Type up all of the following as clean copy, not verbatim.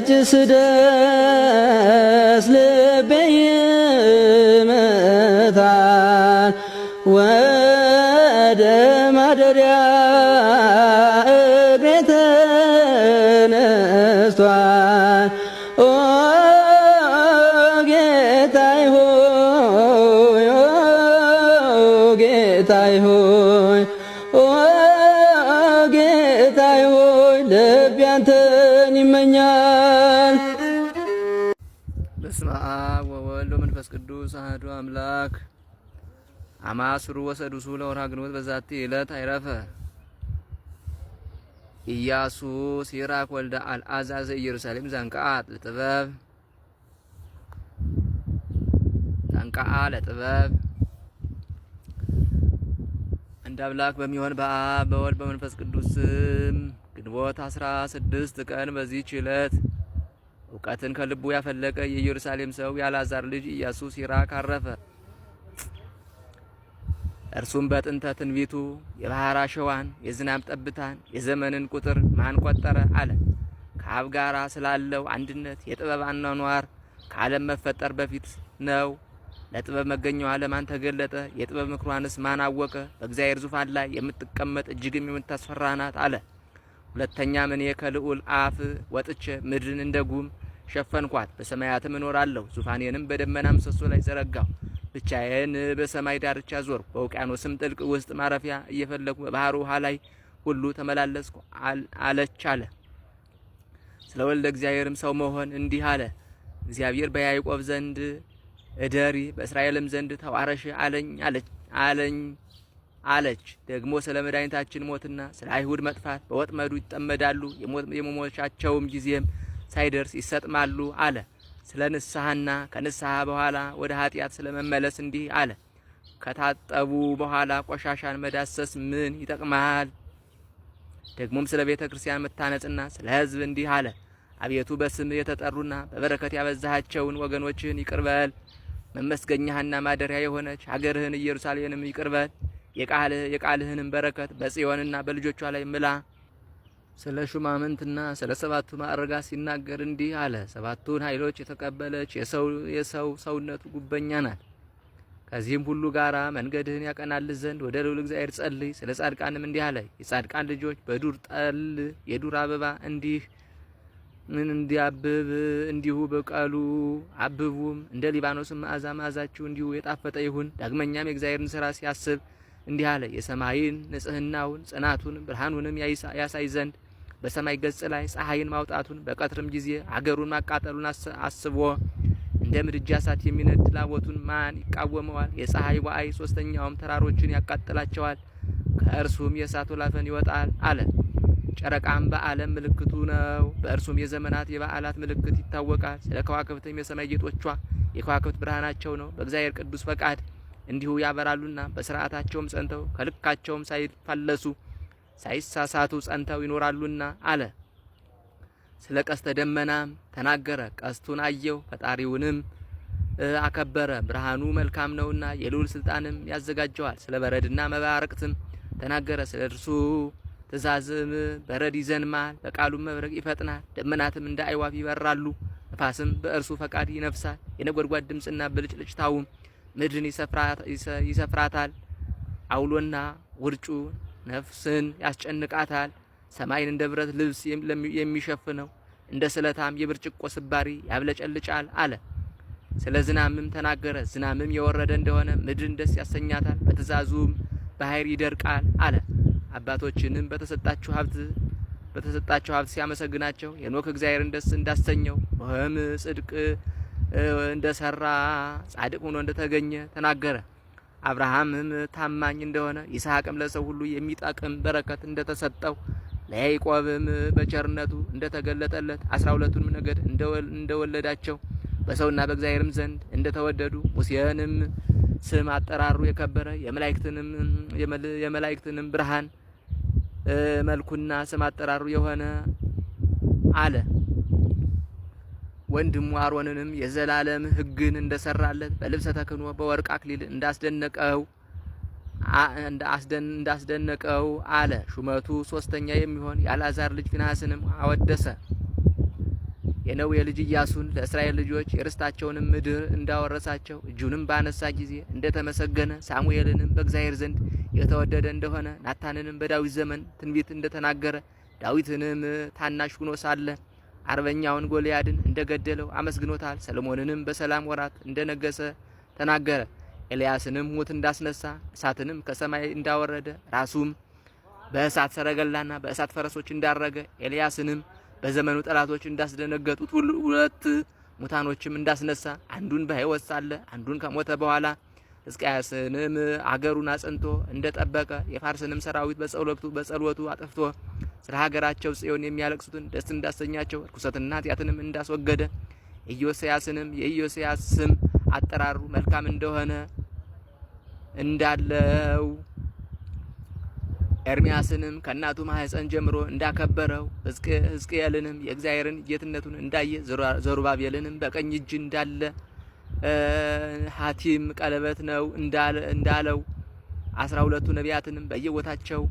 ደጅ ስደርስ ልቤ ይመታል ወደ ማደሪያ እግሬ ተነስቷል። ኦ ጌታዬ ሆይ ኦ ጌታዬ ሆይ ኦ ጌታዬ ሆይ ልቤ አንተን ይመኛል። በስመ አብ ወወልድ ወመንፈስ ቅዱስ አሐዱ አምላክ አማስሩ ወሰዱሱ ለወርኃ ግንቦት በዛቲ ዕለት አይረፈ ኢያሱ ሲራክ ወልደ አልዓዛር ዘኢየሩሳሌም ዘንቃአ ለጥበብ አንድ አምላክ በሚሆን በአብ በወልድ በመንፈስ ቅዱስ ስም ግንቦት 16 ቀን በዚህች ዕለት እውቀትን ከልቡ ያፈለቀ የኢየሩሳሌም ሰው የአልዓዛር ልጅ ኢያሱ ሲራክ አረፈ። እርሱም በጥንተ ትንቢቱ የባህር አሸዋን የዝናብ ጠብታን የዘመንን ቁጥር ማን ቆጠረ አለ። ከአብ ጋራ ስላለው አንድነት የጥበብ አኗኗር ከዓለም መፈጠር በፊት ነው። ለጥበብ መገኛዋ ለማን ተገለጠ? የጥበብ ምክሯንስ ማን አወቀ? በእግዚአብሔር ዙፋን ላይ የምትቀመጥ እጅግም የምታስፈራ ናት አለ። ሁለተኛም እኔ ከልዑል አፍ ወጥቼ ምድርን እንደ ጉም ሸፈንኳት፣ በሰማያትም እኖራለሁ። ዙፋኔንም በደመና ምሰሶ ላይ ዘረጋሁ። ብቻዬን በሰማይ ዳርቻ ዞርኩ። በውቅያኖስም ጥልቅ ውስጥ ማረፊያ እየፈለኩ በባህር ውሃ ላይ ሁሉ ተመላለስኩ አለች አለ። ስለ ወልደ እግዚአብሔርም ሰው መሆን እንዲህ አለ። እግዚአብሔር በያዕቆብ ዘንድ እደሪ በእስራኤልም ዘንድ ተዋረሽ አለች። ደግሞ ስለ መድኃኒታችን ሞትና ስለ አይሁድ መጥፋት በወጥመዱ ይጠመዳሉ፣ የመሞቻቸውም ጊዜም ሳይደርስ ይሰጥማሉ አለ። ስለ ንስሐና ከንስሐ በኋላ ወደ ኃጢአት ስለመመለስ እንዲህ አለ። ከታጠቡ በኋላ ቆሻሻን መዳሰስ ምን ይጠቅማል? ደግሞም ስለ ቤተ ክርስቲያን መታነጽና ስለ ሕዝብ እንዲህ አለ። አቤቱ በስም የተጠሩና በበረከት ያበዛሃቸውን ወገኖችህን ይቅርበል። መመስገኛህና ማደሪያ የሆነች ሀገርህን ኢየሩሳሌምንም ይቅርበል። የቃልህንም በረከት በጽዮንና በልጆቿ ላይ ምላ። ስለ ሹማምንትና ስለ ሰባቱ ማዕረጋት ሲናገር እንዲህ አለ። ሰባቱን ኃይሎች የተቀበለች የሰው ሰውነቱ ጉበኛ ናት። ከዚህም ሁሉ ጋራ መንገድህን ያቀናልህ ዘንድ ወደ ልዑል እግዚአብሔር ጸልይ። ስለ ጻድቃንም እንዲህ አለ። የጻድቃን ልጆች በዱር ጠል የዱር አበባ እንዲያብብ እንዲሁ በቃሉ አብቡም። እንደ ሊባኖስም መዓዛ መዓዛችሁ እንዲሁ የጣፈጠ ይሁን። ዳግመኛም የእግዚአብሔርን ስራ ሲያስብ እንዲህ አለ። የሰማይን ንጽህናውን ጽናቱን ብርሃኑንም ያሳይ ዘንድ በሰማይ ገጽ ላይ ፀሐይን ማውጣቱን በቀትርም ጊዜ አገሩን ማቃጠሉን አስቦ እንደ ምድጃ እሳት የሚነድ ላቦቱን ማን ይቃወመዋል? የፀሐይ ዋዕይ ሶስተኛውም ተራሮችን ያቃጥላቸዋል፣ ከእርሱም የእሳት ወላፈን ይወጣል አለ። ጨረቃም በዓለም ምልክቱ ነው፣ በእርሱም የዘመናት የበዓላት ምልክት ይታወቃል። ስለ ከዋክብትም የሰማይ ጌጦቿ የከዋክብት ብርሃናቸው ነው። በእግዚአብሔር ቅዱስ ፈቃድ እንዲሁ ያበራሉና በስርዓታቸውም ጸንተው ከልካቸውም ሳይፋለሱ ሳይሳሳቱ ጸንተው ይኖራሉና አለ። ስለ ቀስተ ደመናም ተናገረ። ቀስቱን አየሁ፣ ፈጣሪውንም አከበረ። ብርሃኑ መልካም ነውና የልዑል ስልጣንም ያዘጋጀዋል። ስለ በረድና መባረቅትም ተናገረ። ስለ እርሱ ትእዛዝም በረድ ይዘንማል፣ በቃሉም መብረቅ ይፈጥናል። ደመናትም እንደ አይዋፍ ይበራሉ፣ ነፋስም በእርሱ ፈቃድ ይነፍሳል። የነጎድጓድ ድምፅና ብልጭልጭታውም ምድርን ይሰፍራታል። አውሎና ውርጩ ነፍስን ያስጨንቃታል። ሰማይን እንደ ብረት ልብስ የሚሸፍነው እንደ ስለታም የብርጭቆ ስባሪ ያብለጨልጫል አለ። ስለ ዝናምም ተናገረ። ዝናምም የወረደ እንደሆነ ምድርን ደስ ያሰኛታል፣ በትእዛዙም ባህር ይደርቃል አለ። አባቶችንም በተሰጣቸው ሀብት ሲያመሰግናቸው ሄኖክ እግዚአብሔርን ደስ እንዳሰኘው ኖህም ጽድቅ እንደሰራ ጻድቅ ሆኖ እንደተገኘ ተናገረ። አብርሃምም ታማኝ እንደሆነ ይስሐቅም ለሰው ሁሉ የሚጠቅም በረከት እንደተሰጠው ለያዕቆብም በቸርነቱ እንደተገለጠለት 12ቱንም ነገድ እንደወለዳቸው በሰውና በእግዚአብሔርም ዘንድ እንደተወደዱ ሙሴንም ስም አጠራሩ የከበረ የመላእክትንም ብርሃን መልኩና ስም አጠራሩ የሆነ አለ። ወንድሙ አሮንንም የዘላለም ሕግን እንደሰራለት በልብሰ ተክህኖ በወርቅ አክሊል እንዳስደነቀው አለ። ሹመቱ ሶስተኛ የሚሆን የአልዓዛር ልጅ ፊንሐስንም አወደሰ። የነዌ ልጅ ኢያሱን ለእስራኤል ልጆች የርስታቸውንም ምድር እንዳወረሳቸው እጁንም ባነሳ ጊዜ እንደተመሰገነ ሳሙኤልንም በእግዚአብሔር ዘንድ የተወደደ እንደሆነ ናታንንም በዳዊት ዘመን ትንቢት እንደተናገረ ዳዊትንም ታናሽ ሆኖ ሳለ አርበኛውን ጎልያድን እንደገደለው አመስግኖታል። ሰሎሞንንም በሰላም ወራት እንደነገሰ ተናገረ። ኤልያስንም ሙት እንዳስነሳ እሳትንም ከሰማይ እንዳወረደ ራሱም በእሳት ሰረገላና በእሳት ፈረሶች እንዳረገ ኤልያስንም በዘመኑ ጠላቶች እንዳስደነገጡት ሁሉ ሁለት ሙታኖችም እንዳስነሳ አንዱን በሕይወት ሳለ አንዱን ከሞተ በኋላ ሕዝቅያስንም አገሩን አጽንቶ እንደጠበቀ የፋርስንም ሰራዊት በጸሎቱ አጥፍቶ ስለ ሀገራቸው ጽዮን የሚያለቅሱትን ደስ እንዳሰኛቸው ርኩሰትና ኃጢአትንም እንዳስወገደ ኢዮስያስንም የኢዮስያስ ስም አጠራሩ መልካም እንደሆነ እንዳለው ኤርሚያስንም ከእናቱ ማህፀን ጀምሮ እንዳከበረው ሕዝቅኤልንም የእግዚአብሔርን ጌትነቱን እንዳየ ዘሩባቤልንም በቀኝ እጅ እንዳለ ሐቲም ቀለበት ነው እንዳለው 12ቱ ነቢያትንም በየቦታቸው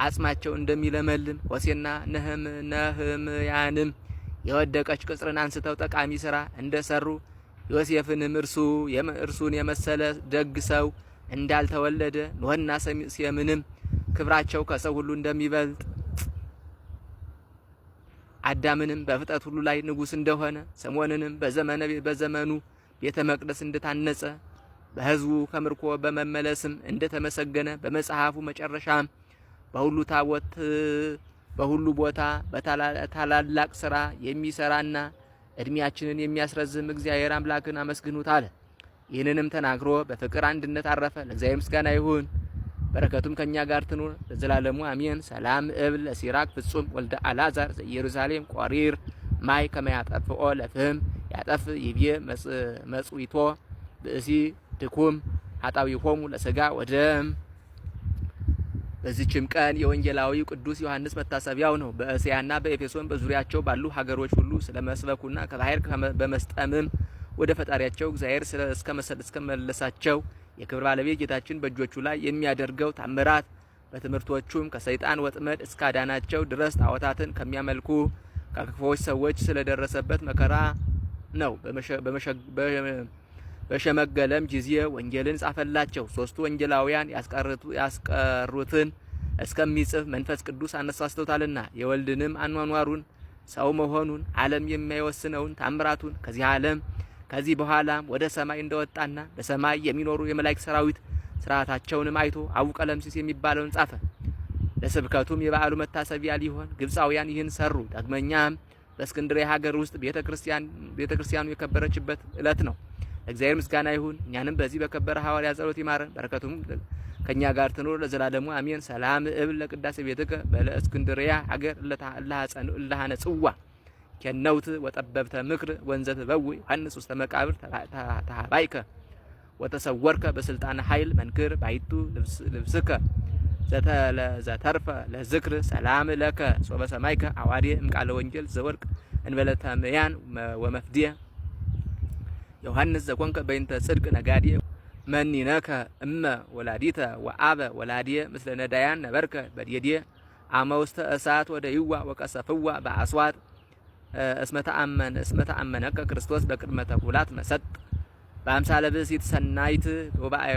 አጽማቸው እንደሚለመልም ሆሴና ነህምያንም የወደቀች ቅጽርን አንስተው ጠቃሚ ስራ እንደሰሩ ዮሴፍንም እርሱን የመሰለ ደግ ሰው እንዳልተወለደ ኖህና ሴምንም ክብራቸው ከሰው ሁሉ እንደሚበልጥ አዳምንም በፍጥረት ሁሉ ላይ ንጉስ እንደሆነ ሰሞንንም በዘመኑ ቤተ መቅደስ እንደታነጸ በሕዝቡ ከምርኮ በመመለስም እንደተመሰገነ በመጽሐፉ መጨረሻም በሁሉ ቦታ በታላላቅ ስራ የሚሰራና እድሜያችንን የሚያስረዝም እግዚአብሔር አምላክን አመስግኑት አለ። ይህንንም ተናግሮ በፍቅር አንድነት አረፈ። ለእግዚአብሔር ምስጋና ይሁን፣ በረከቱም ከኛ ጋር ትኑር ለዘላለሙ አሜን። ሰላም እብል ለሲራክ ፍጹም ወልደ አልዓዛር ዘኢየሩሳሌም ቆሪር ማይ ከመያጠፍኦ ለፍህም ያጠፍ ይብየ መጽዊቶ ብእሲ ድኩም ኃጣዊሆሙ ለሥጋ ወደም። በዚህችም ቀን የወንጌላዊ ቅዱስ ዮሐንስ መታሰቢያው ነው። በእስያና በኤፌሶን በዙሪያቸው ባሉ ሀገሮች ሁሉ ስለመስበኩና ከባህር በመስጠምም ወደ ፈጣሪያቸው እግዚአብሔር እስከመለሳቸው የክብር ባለቤት ጌታችን በእጆቹ ላይ የሚያደርገው ታምራት በትምህርቶቹም ከሰይጣን ወጥመድ እስካዳናቸው ድረስ ጣዖታትን ከሚያመልኩ ከክፉዎች ሰዎች ስለደረሰበት መከራ ነው። በሸመገለም ጊዜ ወንጌልን ጻፈላቸው። ሶስቱ ወንጌላውያን ያስቀሩትን እስከሚጽፍ መንፈስ ቅዱስ አነሳስቶታልና የወልድንም አኗኗሩን ሰው መሆኑን ዓለም የማይወስነውን ታምራቱን ከዚህ በኋላም ወደ ሰማይ እንደወጣና በሰማይ የሚኖሩ የመላእክት ሰራዊት ስርዓታቸውንም አይቶ አቡቀለምሲስ የሚባለውን ጻፈ። ለስብከቱም የበዓሉ መታሰቢያ ሊሆን ግብፃውያን ይህን ሰሩ። ዳግመኛም በእስክንድርያ ሀገር ውስጥ ቤተክርስቲያኑ የከበረችበት ዕለት ነው። ለእግዚአብሔር ምስጋና ይሁን። እኛንም በዚህ በከበረ ሐዋርያ ጸሎት ይማረን፣ በረከቱም ከኛ ጋር ትኖር ለዘላለሙ አሜን። ሰላም እብል ለቅዳሴ ቤትከ በለእስክንድርያ ሀገር እለሃነጽዋ ከነውት ወጠበብተ ምክር ወንዘት በው ዮሐንስ ውስተ መቃብር ተሃባይከ ወተሰወርከ በስልጣን ኃይል መንክር ባይቱ ልብስከ ዘተርፈ ለዝክር ሰላም ለከ ሶበ ሰማይከ አዋዴ እምቃለ ወንጌል ዘወርቅ እንበለተመያን ወመፍዲያ ዮሐንስ ዘኮንከ በእንተ ጽድቅ ነጋዴ መኒነከ እመ ወላዲተ ወአበ ወላዲየ ምስለ ነዳያን ነበርከ በዲዴ አመውስተ እሳት ወደ ይዋ ወቀሰፍዋ በአስዋት እስመ ተአመነከ ክርስቶስ በቅድመ ተኩላት መሰጥ በአምሳለ ብእሲት ሰናይት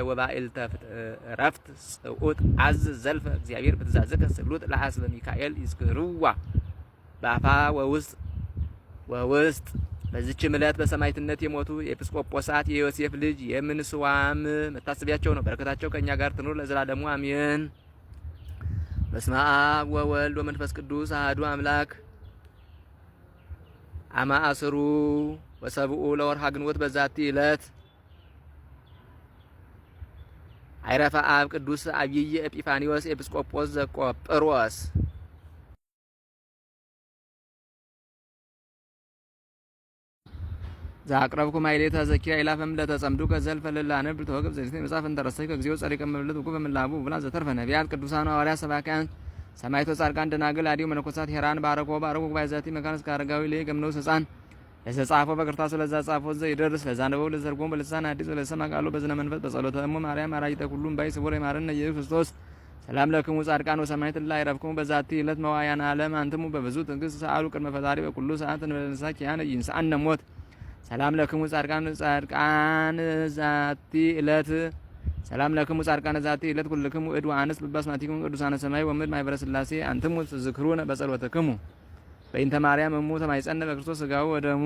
ወባኤልተ ረፍት ጽዑጥ አዝ ዘልፈ እግዚአብሔር በትእዛዝከ ስሉጥ ለሐስበ ሚካኤል ይዝክርዋ በአፋ ወውስጥ። በዚህችም ዕለት በሰማዕትነት የሞቱ የኤጲስቆጶሳት የዮሴፍ ልጅ የምንስዋም መታሰቢያቸው ነው። በረከታቸው ከኛ ጋር ትኑር ለዘላለሙ አሜን። በስመ አብ ወወልድ ወመንፈስ ቅዱስ አሐዱ አምላክ። አማአስሩ ወሰብኡ ለወርሃ ግንቦት በዛቲ ዕለት አይረፈ አብ ቅዱስ አብይ ኤጲፋኒዎስ ኤጲስቆጶስ ዘቆጵሮስ። ዛቅረብኩ ማይሌታ ዘኪራ ኢላፈም ለተጸምዱ ከዘልፈ ለላነብ ተወግብ ዘሪት መጻፍ እንተረሰይ ከግዚኦ ጸሪቀ መብለት ወቁ በመላቡ ብላ ዘተርፈ ነቢያት ቅዱሳን ሐዋርያት ሰባክያን ሰማዕቶ ጻድቃን ደናግል አዲው መነኮሳት ሄራን ባረኮ ባይዛቲ መካነስ ካረጋዊ ላይ ገምነው ሕፃን ለተጻፈ በቅርታሱ ለዛ ጻፈው ዘ ይደርስ ለዛ ነበው ለዘርጎም በልሳን አዲስ ለሰማ ቃሉ በዝነ መንፈስ በጸሎተ እሙ ማርያም አራጅተ ሁሉም ባይ ስቡር ይማረን ኢየሱስ ክርስቶስ ሰላም ለክሙ ጻድቃን ወሰማዕት ላይ ረብክሙ በዛቲ ዕለት መዋያን ዓለም አንትሙ በብዙ ትዕግስት ሰአሉ ቅድመ ፈጣሪ በኩሉ ሰዓት እንበለሳኪ ያነ ይንሳአነ ሞት። ሰላም ለክሙ ጻድቃን ዛቲ ዕለት ሰላም ለክሙ ጻድቃን ዛቲ ዕለት ኩልክሙ እድ ወአንስ በባስማቲክሙ ቅዱሳነ ሰማይ ወምድር ማኅበረ ሥላሴ አንትሙ ትዝክሩነ በጸሎተክሙ በእንተ ማርያም እሙ ተማይጸነ በክርስቶስ ሥጋው ወደሙ